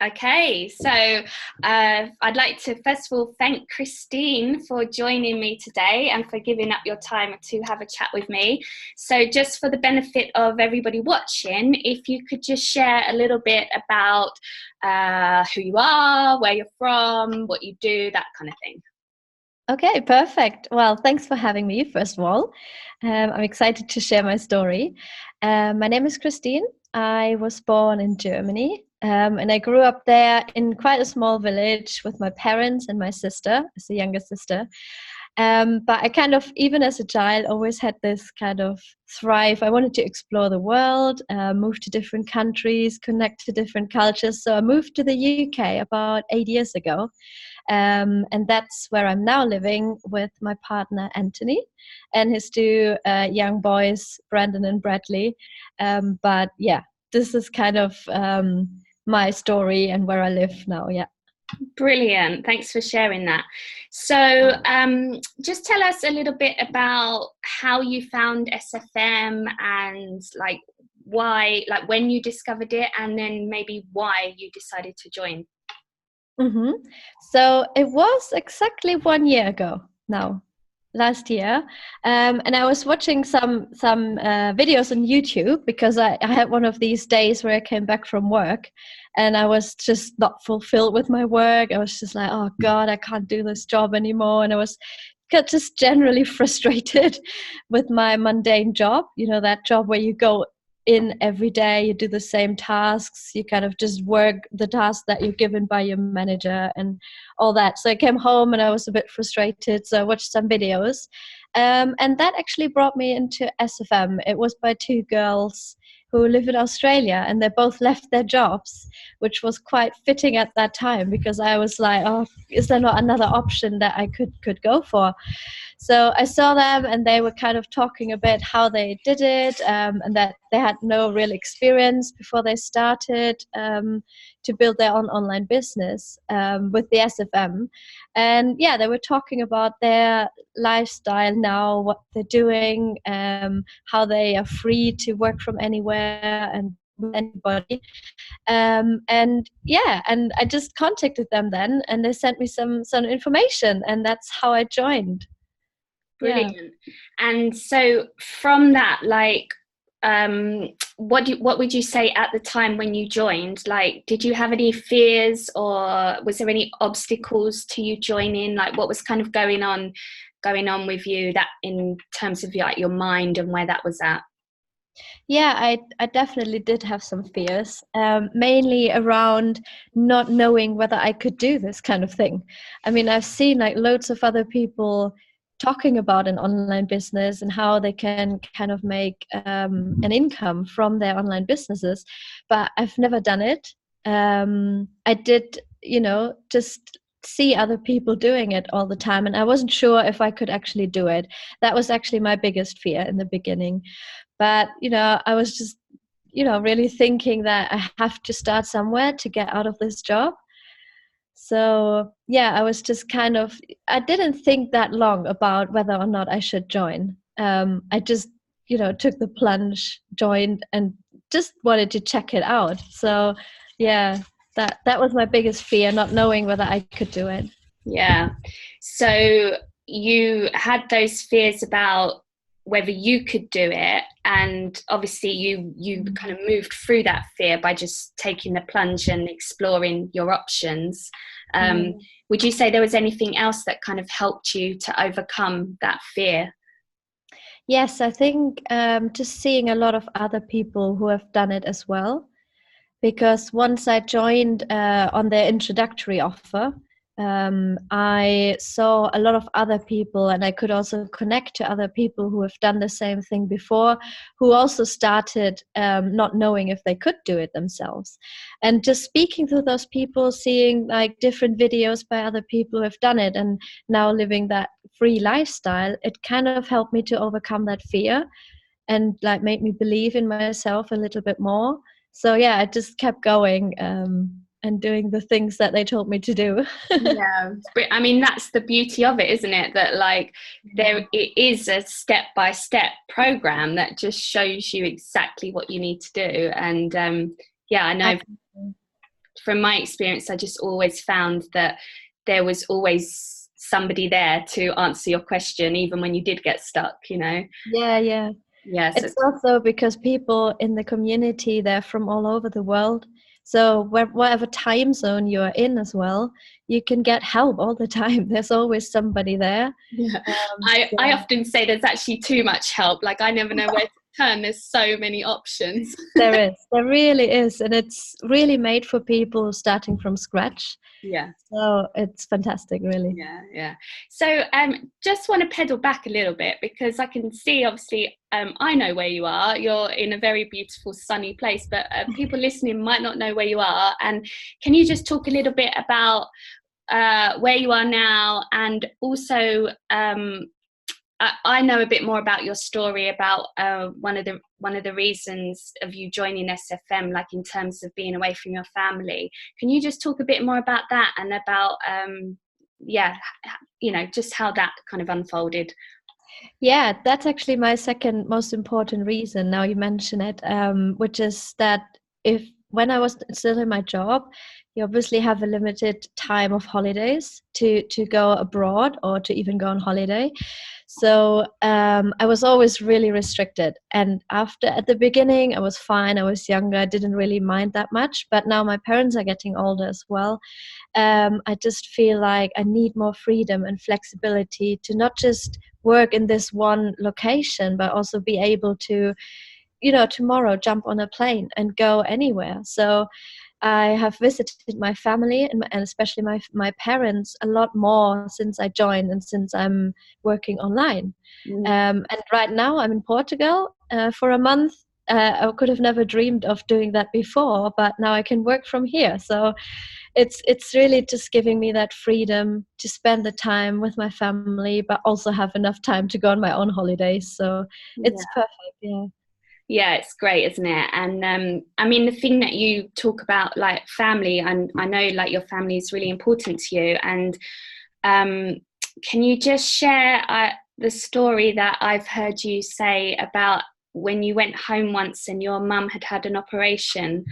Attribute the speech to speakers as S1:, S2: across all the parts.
S1: Okay, so I'd like to first of all thank Christine for joining me today and for giving up your time to have a chat with me. So, just for the benefit of everybody watching, if you could just share a little bit about who you are, where you're from, what you do, that kind of thing.
S2: Okay, perfect. Well, thanks for having me, first of all. I'm excited to share my story. My name is Christine. I was born in Germany, and I grew up there in quite a small village with my parents and my sister, as the younger sister. But I kind of, even as a child, always had this kind of thrive. I wanted to explore the world, move to different countries, connect to different cultures. So I moved to the UK about 8 years ago. And that's where I'm now living with my partner, Anthony, and his two young boys, Brandon and Bradley. But yeah, this is kind of my story and where I live now. Yeah.
S1: Brilliant. Thanks for sharing that. So, just tell us a little bit about how you found SFM and like why, like when you discovered it, and then maybe why you decided to join.
S2: hmm So it was exactly 1 year ago now, last year, and I was watching some videos on YouTube because I had one of these days where I came back from work, and I was just not fulfilled with my work. I was just like, oh God, I can't do this job anymore, and I was just generally frustrated with my mundane job. You know, that job where you go in every day, you do the same tasks, you kind of just work the tasks that you're given by your manager and all that. So I came home and I was a bit frustrated, so I watched some videos, and that actually brought me into SFM. It was by two girls who live in Australia, and they both left their jobs, which was quite fitting at that time because I was like, oh, is there not another option that I could go for? So I saw them, and they were kind of talking a bit how they did it, and that they had no real experience before they started to build their own online business with the SFM. And yeah, they were talking about their lifestyle now, what they're doing, how they are free to work from anywhere and with anybody. And yeah, and I just contacted them then, and they sent me some information, and that's how I joined. Yeah.
S1: Brilliant. And so from that, like, what would you say at the time when you joined? Like, did you have any fears, or was there any obstacles to you joining? Like, what was kind of going on with you that in terms of like your mind and where that was at?
S2: Yeah, I definitely did have some fears, mainly around not knowing whether I could do this kind of thing. I mean, I've seen like loads of other people talking about an online business and how they can kind of make an income from their online businesses, but I've never done it. I did, just see other people doing it all the time, and I wasn't sure if I could actually do it. That was actually my biggest fear in the beginning. But, I was just, really thinking that I have to start somewhere to get out of this job. So, yeah, I was just I didn't think that long about whether or not I should join. I just, took the plunge, joined, and just wanted to check it out. So, yeah, that was my biggest fear, not knowing whether I could do it.
S1: Yeah. So you had those fears about whether you could do it, and obviously you kind of moved through that fear by just taking the plunge and exploring your options. Um,
S2: Mm.
S1: would you say there was anything else that kind of helped you to overcome that fear?
S2: Yes, I think just seeing a lot of other people who have done it as well, because once I joined on their introductory offer, I saw a lot of other people, and I could also connect to other people who have done the same thing before, who also started not knowing if they could do it themselves. And just speaking to those people, seeing like different videos by other people who have done it and now living that free lifestyle, it kind of helped me to overcome that fear and like made me believe in myself a little bit more. So yeah, I just kept going and doing the things that they told me to do.
S1: Yeah, I mean that's the beauty of it, isn't it? That like it is a step by step program that just shows you exactly what you need to do. And yeah, I know
S2: Absolutely.
S1: from my experience, I just always found that there was always somebody there to answer your question, even when you did get stuck, you know.
S2: Yeah.
S1: Yeah, so
S2: It's also because people in the community, they're from all over the world. So whatever time zone you're in as well, you can get help all the time. There's always somebody there.
S1: yeah.
S2: So
S1: I often say there's actually too much help. Like, I never know where to turn. There's so many options.
S2: there really is. And it's really made for people starting from scratch.
S1: Yeah.
S2: So it's fantastic, really.
S1: Yeah. So just want to pedal back a little bit, because I can see, obviously, I know where you are. You're in a very beautiful sunny place, but people listening might not know where you are. And can you just talk a little bit about where you are now, and also I know a bit more about your story, about one of the reasons of you joining SFM, like in terms of being away from your family. Can you just talk a bit more about that, and about just how that kind of unfolded?
S2: Yeah, that's actually my second most important reason. Now you mention it, which is that if when I was still in my job, you obviously have a limited time of holidays to go abroad or to even go on holiday. So I was always really restricted. And at the beginning, I was fine. I was younger. I didn't really mind that much. But now my parents are getting older as well. I just feel like I need more freedom and flexibility to not just work in this one location, but also be able to, tomorrow jump on a plane and go anywhere. So I have visited my family and especially my parents a lot more since I joined and since I'm working online. And right now I'm in Portugal for a month. I could have never dreamed of doing that before, but now I can work from here. So it's really just giving me that freedom to spend the time with my family, but also have enough time to go on my own holidays. So it's perfect.
S1: Yeah, it's great, isn't it? And I mean, the thing that you talk about, like family, and I know like your family is really important to you. And can you just share the story that I've heard you say about when you went home once and your mum had an operation?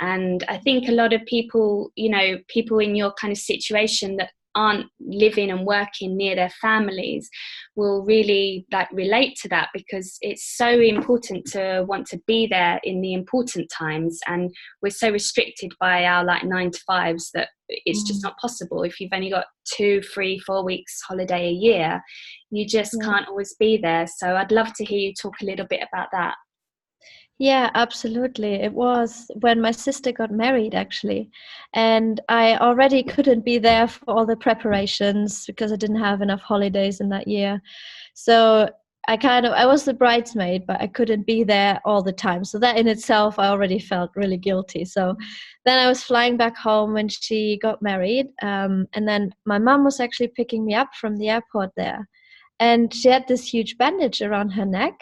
S1: And I think a lot of people, people in your kind of situation that aren't living and working near their families will really like relate to that, because it's so important to want to be there in the important times, and we're so restricted by our like 9 to 5s that it's just not possible. If you've only got 2, 3, 4 weeks holiday a year, you just can't always be there. So I'd love to hear you talk a little bit about that.
S2: Yeah, absolutely. It was when my sister got married, actually. And I already couldn't be there for all the preparations because I didn't have enough holidays in that year. So I was the bridesmaid, but I couldn't be there all the time. So that in itself, I already felt really guilty. So then I was flying back home when she got married. And then my mom was actually picking me up from the airport there. And she had this huge bandage around her neck,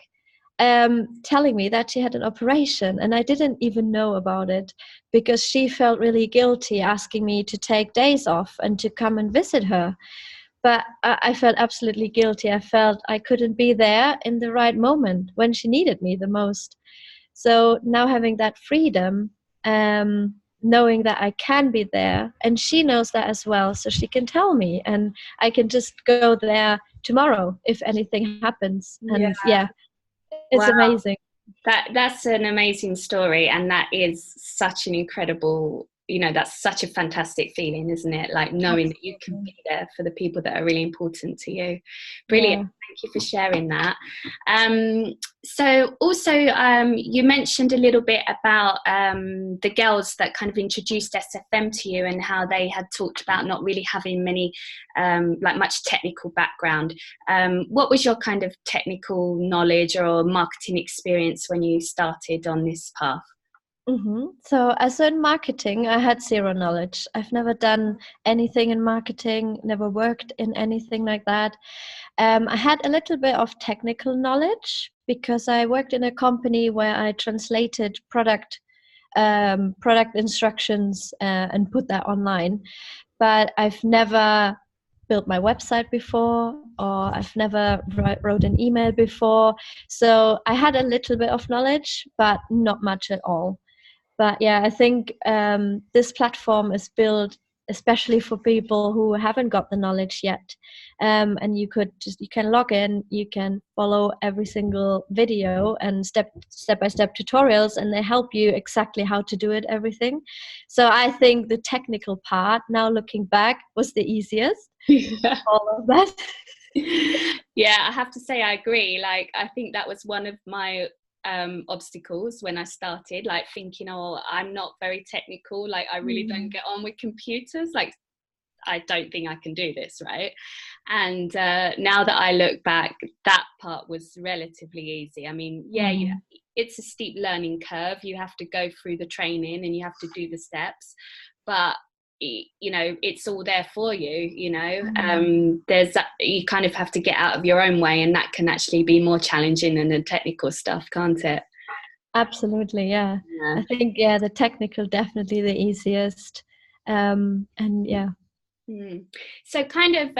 S2: telling me that she had an operation, and I didn't even know about it because she felt really guilty asking me to take days off and to come and visit her. But I felt absolutely guilty. I felt I couldn't be there in the right moment when she needed me the most. So now having that freedom, knowing that I can be there, and she knows that as well, so she can tell me, and I can just go there tomorrow if anything happens. And it's
S1: Wow.
S2: amazing.
S1: That's an amazing story, and that is such an incredible, that's such a fantastic feeling, isn't it? Like knowing that you can be there for the people that are really important to you. Brilliant. Thank you for sharing that. So also, you mentioned a little bit about the girls that kind of introduced SFM to you, and how they had talked about not really having many, like much technical background. What was your kind of technical knowledge or marketing experience when you started on this path?
S2: So as in marketing, I had zero knowledge. I've never done anything in marketing, never worked in anything like that. I had a little bit of technical knowledge because I worked in a company where I translated product instructions and put that online. But I've never built my website before, or I've never wrote an email before. So I had a little bit of knowledge, but not much at all. But yeah, I think this platform is built especially for people who haven't got the knowledge yet. And you can log in, you can follow every single video and step by step tutorials, and they help you exactly how to do it, everything. So I think the technical part, now looking back, was the easiest.
S1: Yeah.
S2: All of that.
S1: Yeah, I have to say I agree. Like, I think that was one of my obstacles when I started, like thinking, oh, I'm not very technical, like I really don't get on with computers, like I don't think I can do this, right? And now that I look back, that part was relatively easy. I mean, yeah, it's a steep learning curve. You have to go through the training and you have to do the steps, but you know, it's all there for you, you know. There's that, you kind of have to get out of your own way, and that can actually be more challenging than the technical stuff, can't it?
S2: Absolutely, yeah. I think, yeah, the technical definitely the easiest. And yeah.
S1: So kind of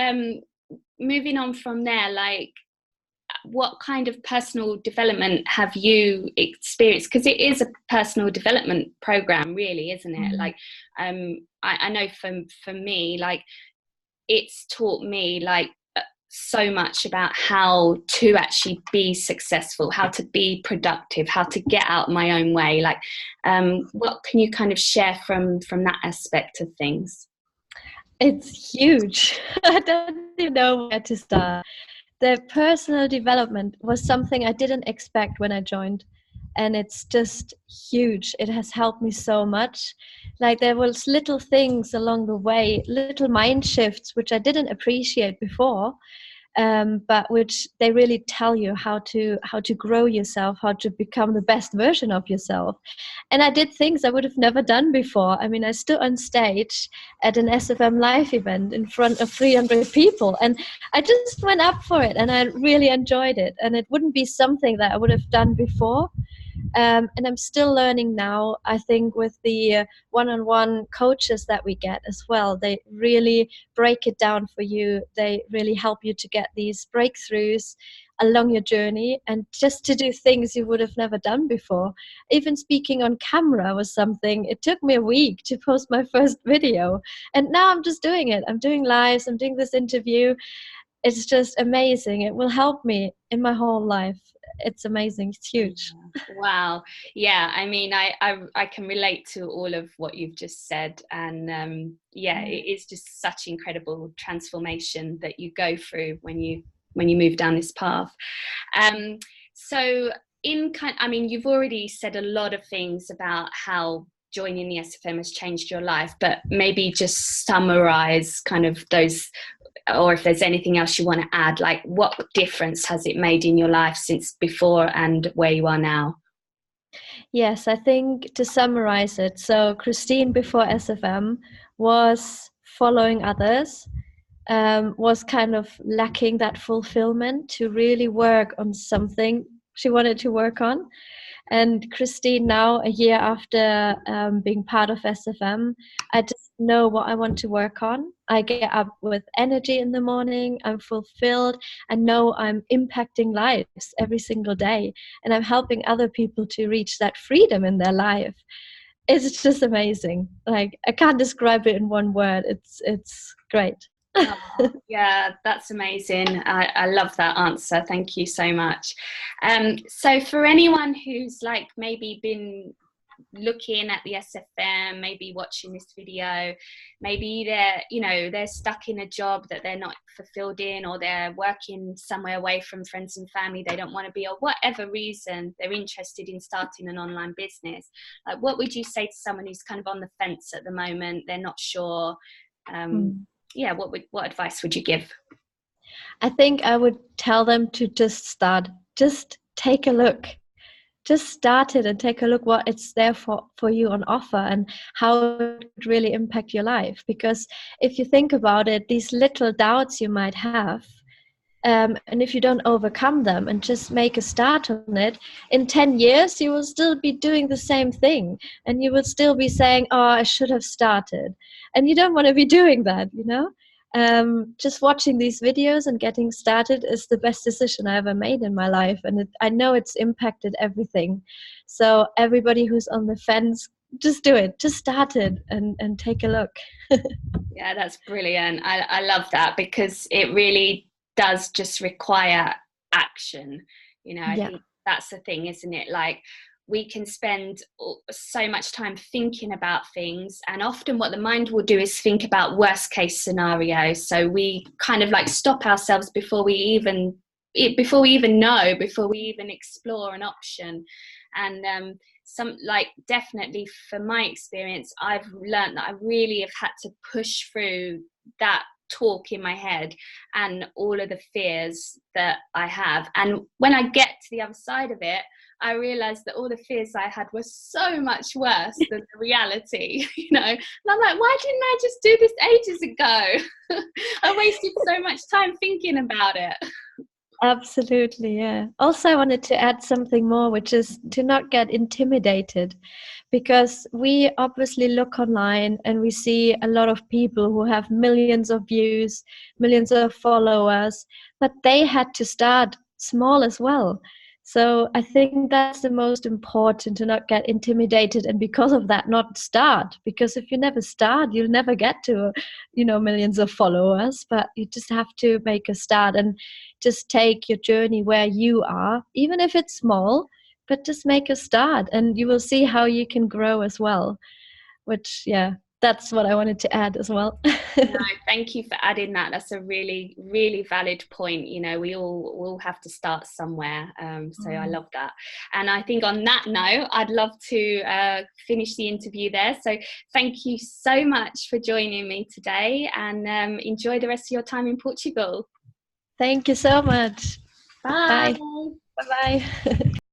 S1: moving on from there, like what kind of personal development have you experienced? Because it is a personal development program, really, isn't it? Like I know for me, like it's taught me like so much about how to actually be successful, how to be productive, how to get out my own way. Like what can you kind of share from that aspect of things?
S2: It's huge. I don't even know where to start. The personal development was something I didn't expect when I joined, and it's just huge. It has helped me so much. Like, there was little things along the way, little mind shifts which I didn't appreciate before, but which they really tell you how to grow yourself, how to become the best version of yourself. And I did things I would have never done before. I mean, I stood on stage at an SFM live event in front of 300 people, and I just went up for it, and I really enjoyed it. And it wouldn't be something that I would have done before. And I'm still learning now. I think with the one-on-one coaches that we get as well, they really break it down for you. They really help you to get these breakthroughs along your journey, and just to do things you would have never done before. Even speaking on camera was something. It took me a week to post my first video, and now I'm just doing it. I'm doing lives, I'm doing this interview. It's just amazing. It will help me in my whole life. It's amazing. It's huge.
S1: Wow. Yeah, I mean, I can relate to all of what you've just said, and yeah, it is just such incredible transformation that you go through when you move down this path. So I mean, you've already said a lot of things about how joining the SFM has changed your life, but maybe just summarize kind of those, or if there's anything else you want to add, like what difference has it made in your life since before and where you are now?
S2: Yes, I think to summarize it, so Christine before SFM was following others, was kind of lacking that fulfillment to really work on something she wanted to work on. And Christine, now a year after being part of SFM, I just know what I want to work on. I get up with energy in the morning, I'm fulfilled, I know I'm impacting lives every single day, and I'm helping other people to reach that freedom in their life. It's just amazing. Like, I can't describe it in one word. It's great.
S1: Oh, yeah, that's amazing. I love that answer. Thank you so much. So for anyone who's like maybe been looking at the SFM, maybe watching this video, maybe they're stuck in a job that they're not fulfilled in, or they're working somewhere away from friends and family they don't want to be, or whatever reason they're interested in starting an online business. Like, what would you say to someone who's kind of on the fence at the moment? They're not sure. Yeah, what advice would you give?
S2: I think I would tell them to just start. Just take a look. Just start it and take a look what it's there for you on offer, and how it could really impact your life. Because if you think about it, these little doubts you might have, and if you don't overcome them and just make a start on it, in 10 years you will still be doing the same thing, and you will still be saying, oh, I should have started. And you don't want to be doing that, you know. Just watching these videos and getting started is the best decision I ever made in my life, and I know it's impacted everything. So everybody who's on the fence, just do it, just start it, and take a look.
S1: Yeah, that's brilliant. I love that, because it really does just require action. I
S2: Yeah.
S1: think that's the thing, isn't it? Like, we can spend so much time thinking about things, and often what the mind will do is think about worst case scenarios. So we kind of like stop ourselves before we even know, before we even explore an option. And some, like, definitely from my experience, I've learned that I really have had to push through that talk in my head and all of the fears that I have. And when I get to the other side of it, I realized that all the fears I had were so much worse than the reality, And I'm like, why didn't I just do this ages ago? I wasted so much time thinking about it.
S2: Absolutely, yeah. Also, I wanted to add something more, which is to not get intimidated, because we obviously look online and we see a lot of people who have millions of views, millions of followers, but they had to start small as well. So I think that's the most important, to not get intimidated, and because of that, not start. Because if you never start, you'll never get to, millions of followers. But you just have to make a start and just take your journey where you are, even if it's small, but just make a start, and you will see how you can grow as well. Which, yeah, that's what I wanted to add as well.
S1: No, thank you for adding that. That's a really, really valid point. We all have to start somewhere. So I love that. And I think on that note, I'd love to finish the interview there. So thank you so much for joining me today, and enjoy the rest of your time in Portugal.
S2: Thank you so much.
S1: Bye.
S2: Bye. Bye-bye.